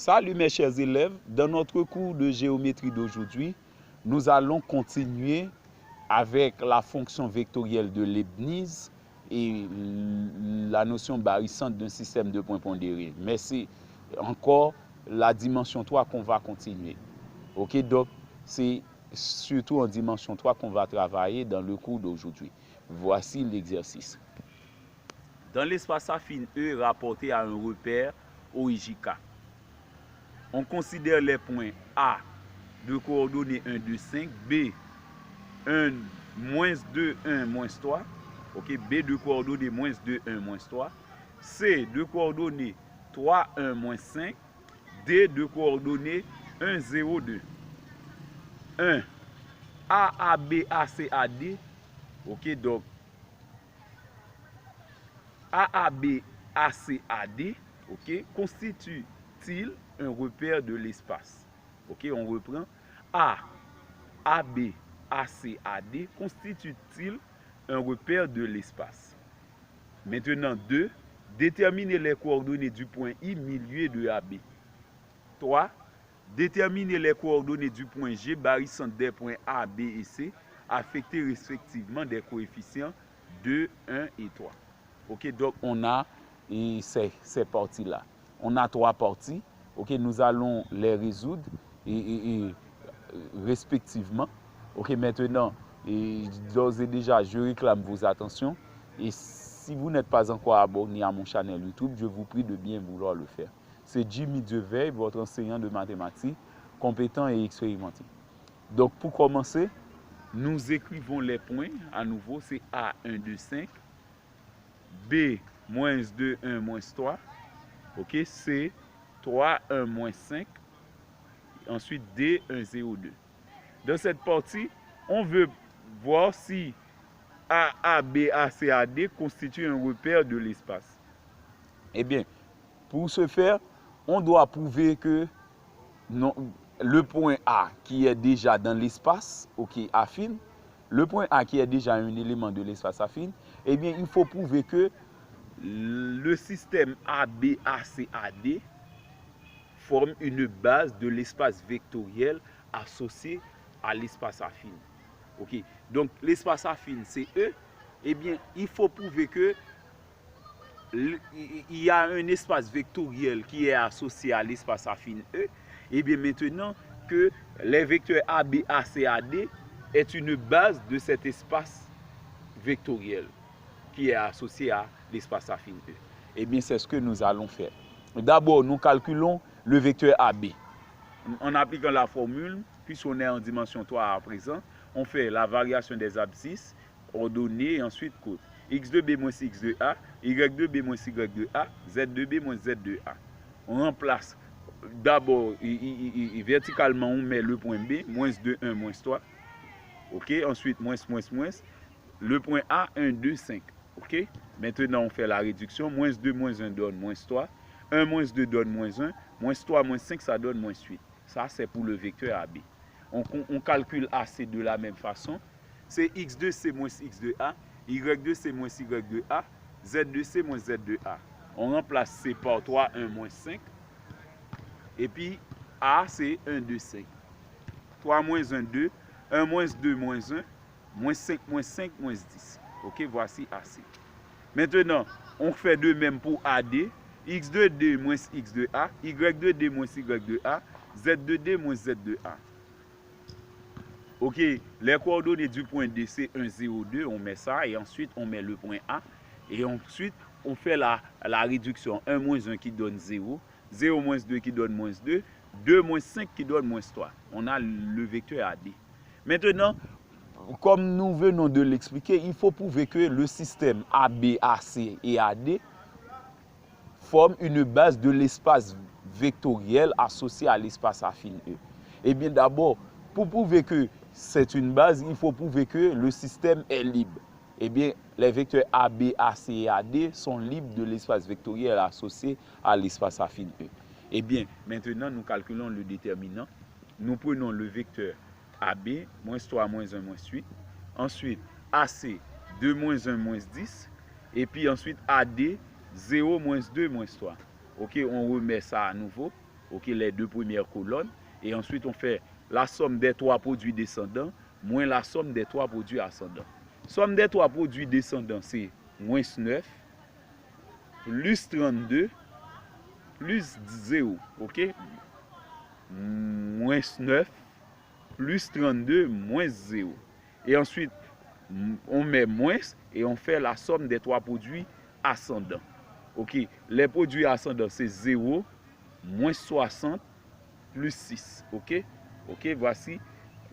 Salut mes chers élèves, dans notre cours de géométrie d'aujourd'hui, nous allons continuer avec la fonction vectorielle de Leibniz et la notion barycente d'un système de points pondérés. Mais c'est encore la dimension 3 qu'on va continuer. Ok, donc c'est surtout en dimension 3 qu'on va travailler dans le cours d'aujourd'hui. Voici l'exercice. Dans l'espace affine E rapporté à un repère OIJK, on considère les points A de coordonnées 1, 2, 5, B 1, moins 2, 1, moins 3, ok, B de coordonnées moins 2, 1, moins 3, C de coordonnées 3, 1, moins 5, D de coordonnées 1, 0, 2. 1. A, B, A, C, A, D. Ok, donc A, B, A, C, A, D, ok, constitue-t-il un repère de l'espace? Ok, on reprend. A, B, A, C, A, D constitue-t-il un repère de l'espace? Maintenant, 2. Déterminer les coordonnées du point I, milieu de AB. 3. Déterminer les coordonnées du point G, barycente des points A, B et C, affectés respectivement des coefficients 2, 1 et 3. Ok, donc on a ces parties-là. On a 3 parties. Ok, nous allons les résoudre respectivement. Ok, maintenant, d'ores et déjà, je réclame vos attentions. Et si vous n'êtes pas encore abonné à mon channel YouTube, je vous prie de bien vouloir le faire. C'est Jimmy Deveil, votre enseignant de mathématiques, compétent et expérimenté. Donc, pour commencer, nous écrivons les points. À nouveau, c'est A, 1, 2, 5. B, moins 2, 1, moins 3. Ok, C, 3, 1, moins 5. Ensuite, D, 1, 0, 2. Dans cette partie, on veut voir si A, B, A, C, A, D constitue un repère de l'espace. Eh bien, pour ce faire, on doit prouver que non, le point A qui est déjà dans l'espace, ok, affine, le point A qui est déjà un élément de l'espace affine, eh bien, il faut prouver que le système A, B, A, C, A, D forme une base de l'espace vectoriel associé à l'espace affine. Ok, donc l'espace affine c'est E, eh bien il faut prouver que il y a un espace vectoriel qui est associé à l'espace affine E, et bien maintenant que les vecteurs A, B, A, C, A, D est une base de cet espace vectoriel qui est associé à l'espace affine E. Et bien c'est ce que nous allons faire. D'abord, nous calculons le vecteur AB. En appliquant la formule, puisqu'on est en dimension 3 à présent, on fait la variation des abscisses, ordonnées et ensuite côte. X2B moins X2A, Y2B moins Y2A, Z2B moins Z2A. On remplace d'abord, verticalement, on met le point B, moins 2, 1, moins 3. Ok, ensuite, moins, moins, moins. Le point A, 1, 2, 5. Ok, maintenant, on fait la réduction. Moins 2, moins 1 donne moins 3. 1 moins 2 donne moins 1. Moins 3, moins 5, ça donne moins 8. Ça, c'est pour le vecteur AB. On calcule AC de la même façon. C'est X2C moins X2A. Y2C moins Y2A. Z2C moins Z2A. On remplace C par 3, 1, moins 5. Et puis, A, c'est 1, 2, 5. 3 moins 1, 2. 1 moins 2, moins 1. Moins 5, moins 5, moins 10. Ok, voici AC. Maintenant, on fait de même pour AD. X2D moins X2A, Y2D moins Y2A, Z2D moins Z2A. Ok, les coordonnées du point D, c'est 1, 0, 2, on met ça, et ensuite on met le point A, et ensuite on fait la réduction, 1 moins 1 qui donne 0, 0 moins 2 qui donne moins 2, 2 moins 5 qui donne moins 3. On a le vecteur AD. Maintenant, comme nous venons de l'expliquer, il faut prouver que le système AB, AC et AD forme une base de l'espace vectoriel associé à l'espace affine E. Eh bien d'abord, pour prouver que c'est une base, il faut prouver que le système est libre. Eh bien, les vecteurs AB, AC et AD sont libres de l'espace vectoriel associé à l'espace affine E. Eh bien, maintenant, nous calculons le déterminant. Nous prenons le vecteur AB, moins 3, moins 1, moins 8. Ensuite, AC, 2, moins 1, moins 10. Et puis ensuite, AD, 0, moins 2, moins 3. Ok, on remet ça à nouveau. ok, les deux premières colonnes. Et ensuite, on fait la somme des trois produits descendants moins la somme des trois produits ascendants. Somme des trois produits descendants, c'est moins 9 plus 32 plus 0. Ok? Moins 9 plus 32 moins 0. Et ensuite, on met moins et on fait la somme des trois produits ascendants. Ok? Les produits ascendants, c'est 0, moins 60 plus 6. Ok? Ok, voici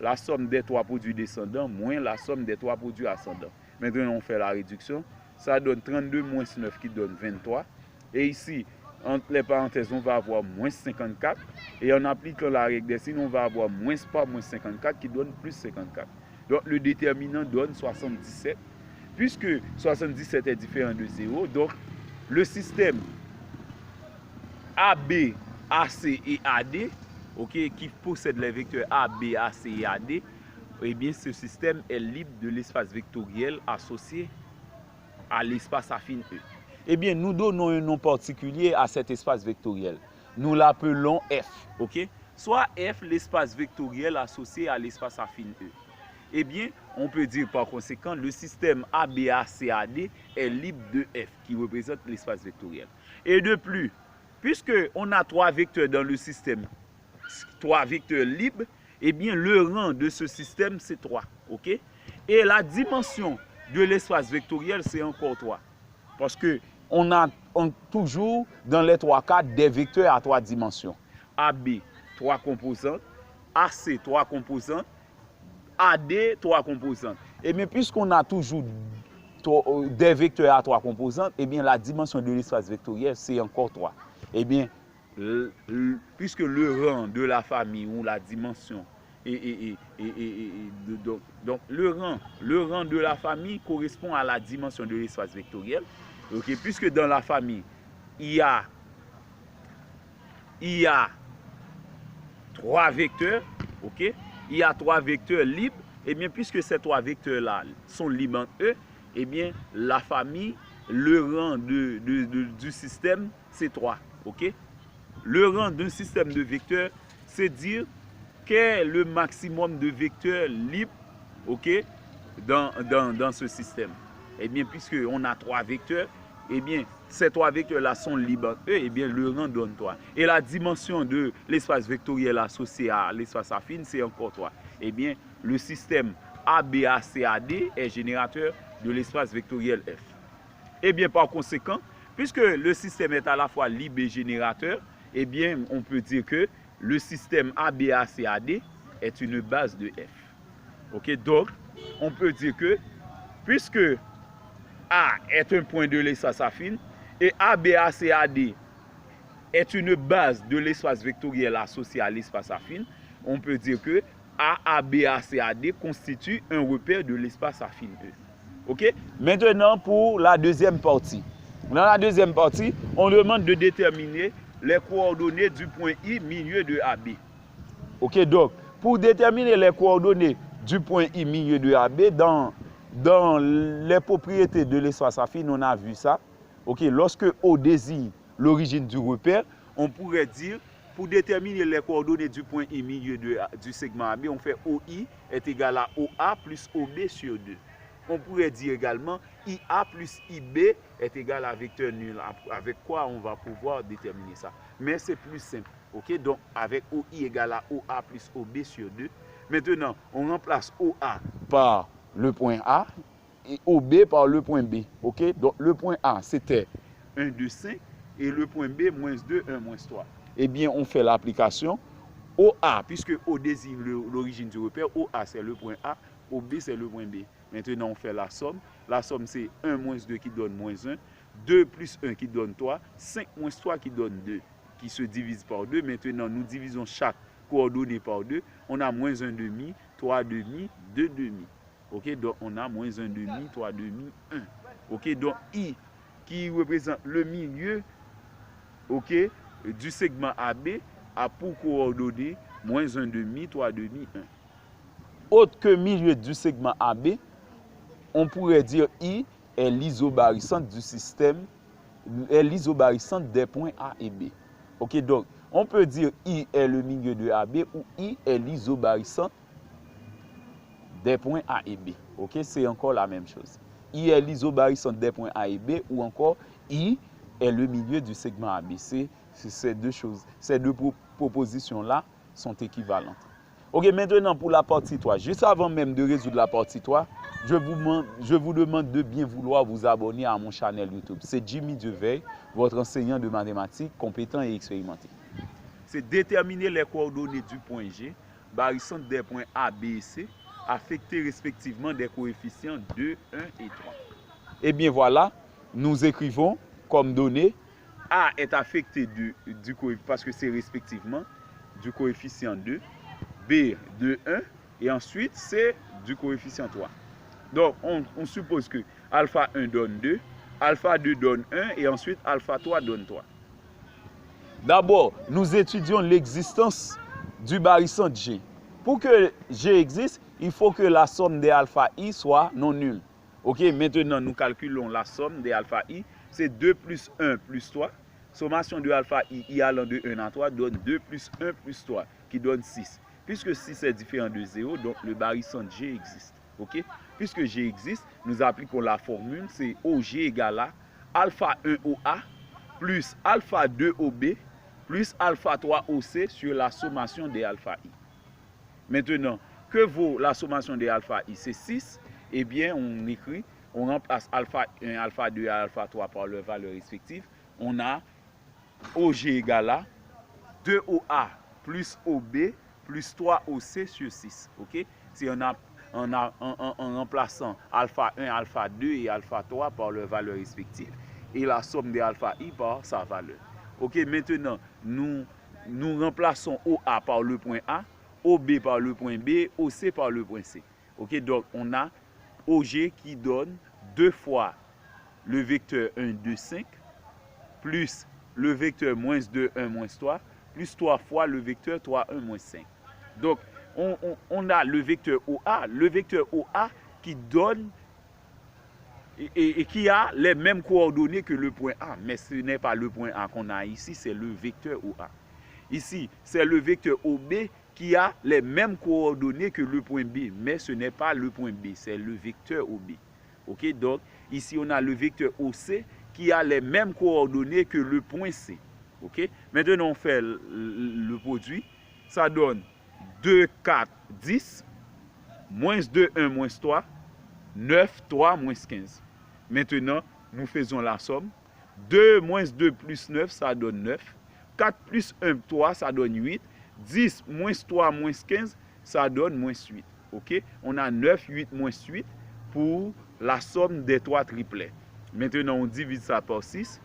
la somme des trois produits descendants moins la somme des trois produits ascendants. Maintenant, on fait la réduction. Ça donne 32 moins 9 qui donne 23. Et ici, entre les parenthèses, on va avoir moins 54. Et en appliquant la règle des signes, on va avoir moins par moins 54 qui donne plus 54. Donc, le déterminant donne 77. Puisque 77 est différent de 0, donc le système AB, AC et AD, okay, qui possède les vecteurs A, B, AC et AD, eh bien, ce système est libre de l'espace vectoriel associé à l'espace affine E. Eh bien, nous donnons un nom particulier à cet espace vectoriel. Nous l'appelons F. Okay? Soit F, l'espace vectoriel associé à l'espace affine E. Eh bien, on peut dire par conséquent, le système ABACAD est libre de F, qui représente l'espace vectoriel. Et de plus, puisque on a trois vecteurs dans le système, trois vecteurs libres, eh bien, le rang de ce système, c'est 3. Okay? Et la dimension de l'espace vectoriel, c'est encore 3. Parce que on a toujours, dans les trois cas, des vecteurs à 3 dimensions. AB, 3 composantes. AC, 3 composantes. AD, 3 composantes. Et bien, puisqu'on a toujours des vecteurs à 3 composantes, eh bien, la dimension de l'espace vectoriel, c'est encore 3. Eh bien, puisque le rang de la famille ou la dimension, donc le rang de la famille correspond à la dimension de l'espace vectoriel. Okay, puisque dans la famille, il y a 3 vecteurs, ok? Il y a 3 vecteurs libres, et bien puisque ces 3 vecteurs-là sont libres en eux, et bien la famille, le rang du système, c'est 3, ok? Le rang d'un système de vecteurs, c'est dire quel est le maximum de vecteurs libres, ok, dans ce système. Et bien puisque on a 3 vecteurs, et bien ces 3 vecteurs-là sont libres en eux, et bien le rang donne 3. Et la dimension de l'espace vectoriel associé à l'espace affine, c'est encore 3. Et bien le système ABACAD est générateur de l'espace vectoriel F. Et bien par conséquent, puisque le système est à la fois libre et générateur, eh bien on peut dire que le système ABACAD est une base de F. Ok, donc on peut dire que puisque A est un point de l'espace affine et ABACAD est une base de l'espace vectoriel associé à l'espace affine, on peut dire que ABACAD constitue un repère de l'espace affine E. Ok? Maintenant pour la deuxième partie. Dans la deuxième partie, on demande de déterminer les coordonnées du point I milieu de AB. Ok, donc pour déterminer les coordonnées du point I milieu de AB, dans les propriétés de l'espace affine, on a vu ça. Ok, lorsque O désigne l'origine du repère, on pourrait dire, pour déterminer les coordonnées du point I milieu du segment AB, on fait OI est égal à OA plus OB sur 2. On pourrait dire également IA plus IB est égal à vecteur nul. Avec quoi on va pouvoir déterminer ça. Mais c'est plus simple. Ok, donc avec OI égale à OA plus OB sur 2. Maintenant, on remplace OA par le point A et OB par le point B. Ok, donc le point A c'était 1, 2, 5 et le point B, moins 2, 1, moins 3. Eh bien, on fait l'application OA, puisque O désigne l'origine du repère, OA c'est le point A, OB c'est le point B. Maintenant, on fait la somme. La somme, c'est 1 moins 2 qui donne moins 1, 2 plus 1 qui donne 3, 5 moins 3 qui donne 2, qui se divise par 2. Maintenant, nous divisons chaque coordonnée par 2. On a moins 1 demi, 3 demi, 2 demi. Ok, donc on a moins 1 demi, 3 demi, 1. Ok, donc I, qui représente le milieu, ok, du segment AB, a pour coordonnées moins 1 demi, 3 demi, 1. Autre que milieu du segment AB, on pourrait dire I est l'isobarysante du système, est l'isobarysante des points A et B. Ok, donc, on peut dire I est le milieu de AB ou I est l'isobarycentre des points A et B. Ok, c'est encore la même chose. I est l'isobarycentre des points A et B ou encore I est le milieu du segment ABC. Ces deux choses, ces deux propositions-là sont équivalentes. Ok, maintenant pour la partie 3. Juste avant même de résoudre la partie 3, je vous demande de bien vouloir vous abonner à mon channel YouTube. C'est Jimmy Deveil, votre enseignant de mathématiques compétent et expérimenté. C'est déterminer les coordonnées du point G, barycentre des points A, B et C, affectés respectivement des coefficients 2, 1 et 3. Et bien voilà, nous écrivons comme données, A est affecté du coefficient, parce que c'est respectivement du coefficient 2, B de 1, et ensuite C du coefficient 3. Donc on suppose que alpha 1 donne 2, alpha 2 donne 1, et ensuite alpha 3 donne 3. D'abord, nous étudions l'existence du barycentre G. Pour que G existe, il faut que la somme des alpha I soit non nulle. Ok, maintenant nous calculons la somme des alpha I. C'est 2 plus 1 plus 3. Sommation de alpha I allant de 1 à 3 donne 2 plus 1 plus 3 qui donne 6. Puisque 6 est différent de 0, donc le barycentre G existe. Ok, puisque G existe, nous appliquons la formule, c'est OG égale à alpha 1 OA plus alpha 2 OB plus alpha 3 OC sur la sommation des alpha I. Maintenant, que vaut la sommation des alpha I? C'est 6. Eh bien, on écrit, on remplace alpha 1, alpha 2 et alpha 3 par leurs valeurs respectives. On a OG égale à 2OA plus OB plus 3OC sur 6. Ok? Si en remplaçant alpha 1, alpha 2 et alpha 3 par leurs valeurs respectives et la somme des alpha I par sa valeur. Ok, maintenant, nous remplaçons OA par le point A, OB par le point B, OC par le point C. Ok, donc on a OG qui donne 2 fois le vecteur 1, 2, 5, plus le vecteur moins 2, 1, moins 3, plus 3 fois le vecteur 3, 1, moins 5. Donc, on a le vecteur OA qui donne et qui a les mêmes coordonnées que le point A. Mais ce n'est pas le point A qu'on a ici, c'est le vecteur OA. Ici, c'est le vecteur OB qui a les mêmes coordonnées que le point B. Mais ce n'est pas le point B, c'est le vecteur OB. Ok, donc ici, on a le vecteur OC qui a les mêmes coordonnées que le point C. Ok, maintenant, on fait le produit. Ça donne 2, 4, 10, moins 2, 1, moins 3, 9, 3, moins 15. Maintenant, nous faisons la somme. 2 moins 2 plus 9, ça donne 9. 4 plus 1, 3, ça donne 8. 10 moins 3 moins 15, ça donne moins 8. Ok? On a 9, 8, moins 8 pour la somme des 3 triplets. Maintenant, on divise ça par 6.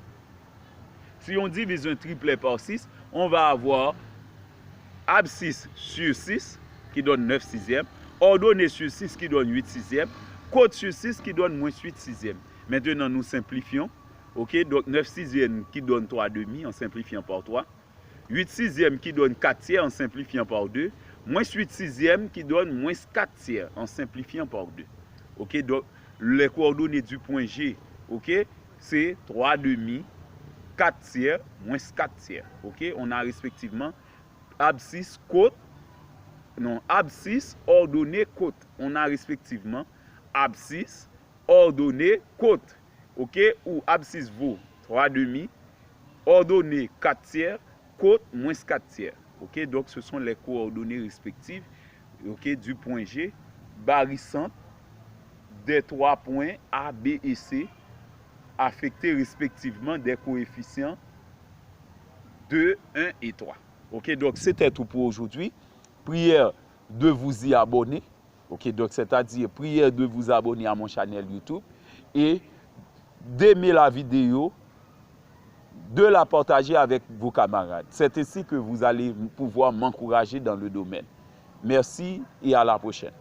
Si on divise un triplet par 6, on va avoir abscisse sur 6 qui donne 9 sixièmes, ordonnée sur 6 qui donne 8 sixièmes, côte sur 6 qui donne moins 8 sixièmes. Maintenant, nous simplifions. Ok, donc 9 sixièmes qui donne 3 demi en simplifiant par 3. 8 sixièmes qui donne 4 tiers en simplifiant par 2. Moins 8 sixièmes qui donne moins 4 tiers en simplifiant par 2. Ok, donc les coordonnées du point G, ok, c'est 3 demi, 4 tiers, moins 4 tiers. Ok, on a respectivement abscisse, côte, non, abscisse, ordonnée, côte. On a respectivement abscisse, ordonnée, côte. Ok, ou abscisse vaut 3 demi, ordonnée 4 tiers, côte moins 4 tiers. Ok, donc ce sont les coordonnées respectives, ok, du point G, barycentre des 3 points A, B et C, affectés respectivement des coefficients 2, 1 et 3. Ok, donc c'était tout pour aujourd'hui. Prière de vous y abonner. Ok, donc c'est-à-dire prière de vous abonner à mon channel YouTube et d'aimer la vidéo, de la partager avec vos camarades. C'est ainsi que vous allez pouvoir m'encourager dans le domaine. Merci et à la prochaine.